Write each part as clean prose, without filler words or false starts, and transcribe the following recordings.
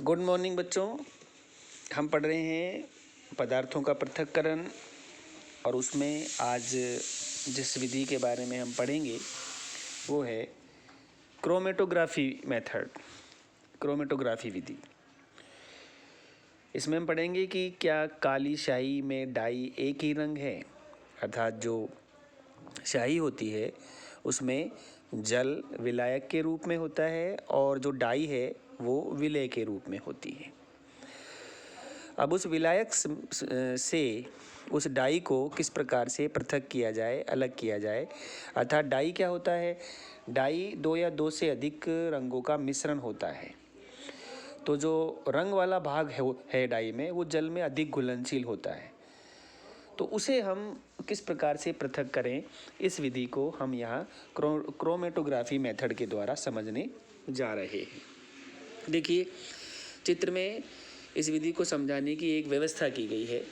Good morning बच्चों। हम पढ़ रहे हैं पदार्थों का पृथक्करण और उसमें आज जिस विधि के बारे में हम पढ़ेंगे वो है क्रोमेटोग्राफी मेथड, क्रोमेटोग्राफी विधि। इसमें हम पढ़ेंगे कि क्या काली स्याही में डाई एक ही रंग है, अर्थात जो स्याही होती है उसमें जल विलायक के रूप में होता है और जो डाई है वो विलेय के रूप में होती है। अब उस विलायक से उस डाई को किस प्रकार से पृथक किया जाए, अलग किया जाए, अर्थात डाई क्या होता है? डाई दो या दो से अधिक रंगों का मिश्रण होता है। तो जो रंग वाला भाग है डाई में वो जल में अधिक घुलनशील होता है। तो उसे हम किस प्रकार से पृथक करें, इस विधि को हम यहाँ क्रोमेटोग्राफी मेथड के द्वारा समझने जा रहे हैं। देखिए चित्र में इस विधि को समझाने की एक व्यवस्था की गई है।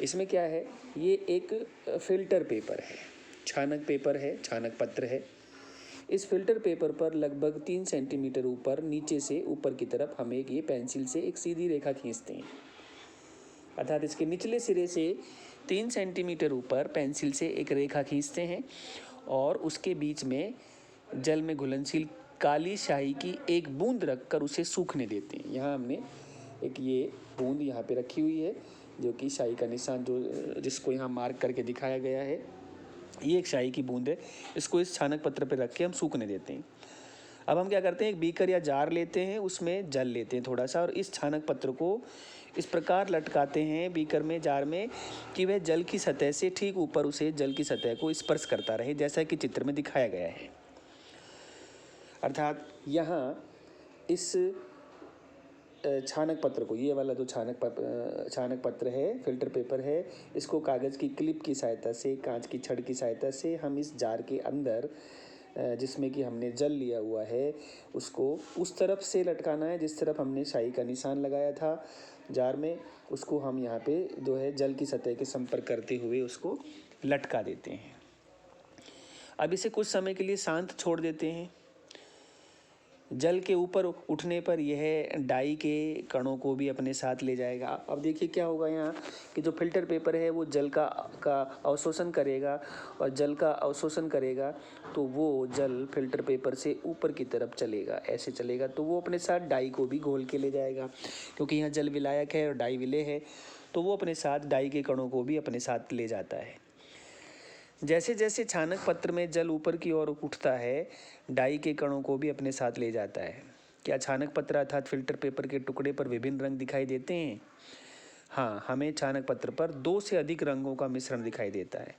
इसमें क्या है, ये एक फिल्टर पेपर है, छानक पेपर है, छानक पत्र है। इस फिल्टर पेपर पर लगभग 3 सेंटीमीटर ऊपर नीचे से ऊपर की तरफ हम ये पेंसिल से एक सीधी रेखा खींचते हैं, अर्थात इसके निचले सिरे से 3 सेंटीमीटर ऊपर पेंसिल से एक रेखा खींचते हैं और उसके बीच में जल में घुलनशील काली स्याही की एक बूंद रखकर उसे सूखने देते हैं। यहाँ हमने एक ये बूंद यहाँ पे रखी हुई है जो कि स्याही का निशान जिसको यहाँ मार्क करके दिखाया गया है, ये एक स्याही की बूंद है। इसको इस छानक पत्र पे रख के हम सूखने देते हैं। अब हम क्या करते हैं, एक बीकर या जार लेते हैं, उसमें जल लेते हैं थोड़ा सा और इस छानक पत्र को इस प्रकार लटकाते हैं बीकर में, जार में, कि वह जल की सतह से ठीक ऊपर उसे जल की सतह को स्पर्श करता रहे, जैसा कि चित्र में दिखाया गया है। अर्थात यहाँ इस छानक पत्र को, ये वाला जो छानक पत्र है, फिल्टर पेपर है, इसको कागज़ की क्लिप की सहायता से, कांच की छड़ की सहायता से हम इस जार के अंदर जिसमें कि हमने जल लिया हुआ है उसको उस तरफ से लटकाना है जिस तरफ हमने स्याही का निशान लगाया था जार में। उसको हम यहाँ पे जो है जल की सतह के संपर्क करते हुए उसको लटका देते हैं। अब इसे कुछ समय के लिए शांत छोड़ देते हैं। जल के ऊपर उठने पर यह डाई के कणों को भी अपने साथ ले जाएगा। अब देखिए क्या होगा यहाँ कि जो फिल्टर पेपर है वो जल का अवशोषण करेगा और जल का अवशोषण करेगा तो वो जल फिल्टर पेपर से ऊपर की तरफ चलेगा, ऐसे चलेगा तो वो अपने साथ डाई को भी घोल के ले जाएगा, क्योंकि यहाँ जल विलायक है और डाई विलेय है, तो वो अपने साथ डाई के कणों को भी अपने साथ ले जाता है। जैसे जैसे छानक पत्र में जल ऊपर की ओर उठता है, डाई के कणों को भी अपने साथ ले जाता है। क्या छानक पत्र अर्थात फिल्टर पेपर के टुकड़े पर विभिन्न रंग दिखाई देते हैं? हाँ, हमें छानक पत्र पर 2 से अधिक रंगों का मिश्रण दिखाई देता है।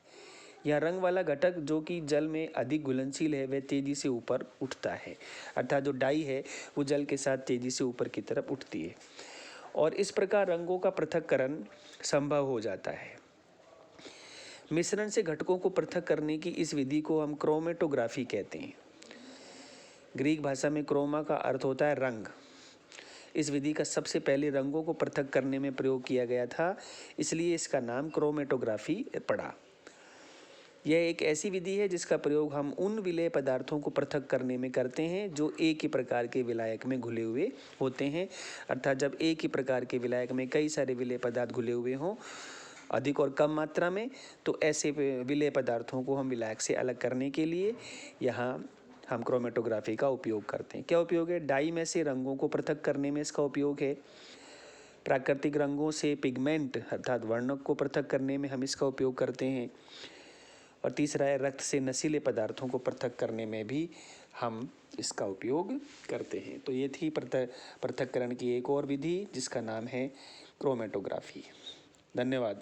यह रंग वाला घटक जो कि जल में अधिक घुलनशील है वह तेजी से ऊपर उठता है, अर्थात जो डाई है वो जल के साथ तेजी से ऊपर की तरफ उठती है और इस प्रकार रंगों का पृथक्करण संभव हो जाता है। मिश्रण से घटकों को पृथक करने की इस विधि को हम क्रोमेटोग्राफी कहते हैं। ग्रीक भाषा में क्रोमा का अर्थ होता है रंग। इस विधि का सबसे पहले रंगों को पृथक करने में प्रयोग किया गया था, इसलिए इसका नाम क्रोमेटोग्राफी पड़ा। यह एक ऐसी विधि है जिसका प्रयोग हम उन विलेय पदार्थों को पृथक करने में करते हैं जो एक ही प्रकार के विलायक में घुले हुए होते हैं, अर्थात जब एक ही प्रकार के विलायक में कई सारे विलेय पदार्थ घुले हुए हों अधिक और कम मात्रा में, तो ऐसे विलेय पदार्थों को हम विलायक से अलग करने के लिए यहाँ हम क्रोमेटोग्राफी का उपयोग करते हैं। क्या उपयोग है? डाई में से रंगों को पृथक करने में इसका उपयोग है। प्राकृतिक रंगों से पिगमेंट अर्थात वर्णक को पृथक करने में हम इसका उपयोग करते हैं। और तीसरा है रक्त से नशीले पदार्थों को पृथक करने में भी हम इसका उपयोग करते हैं। तो ये थी पृथक्करण की एक और विधि जिसका नाम है क्रोमेटोग्राफी। धन्यवाद।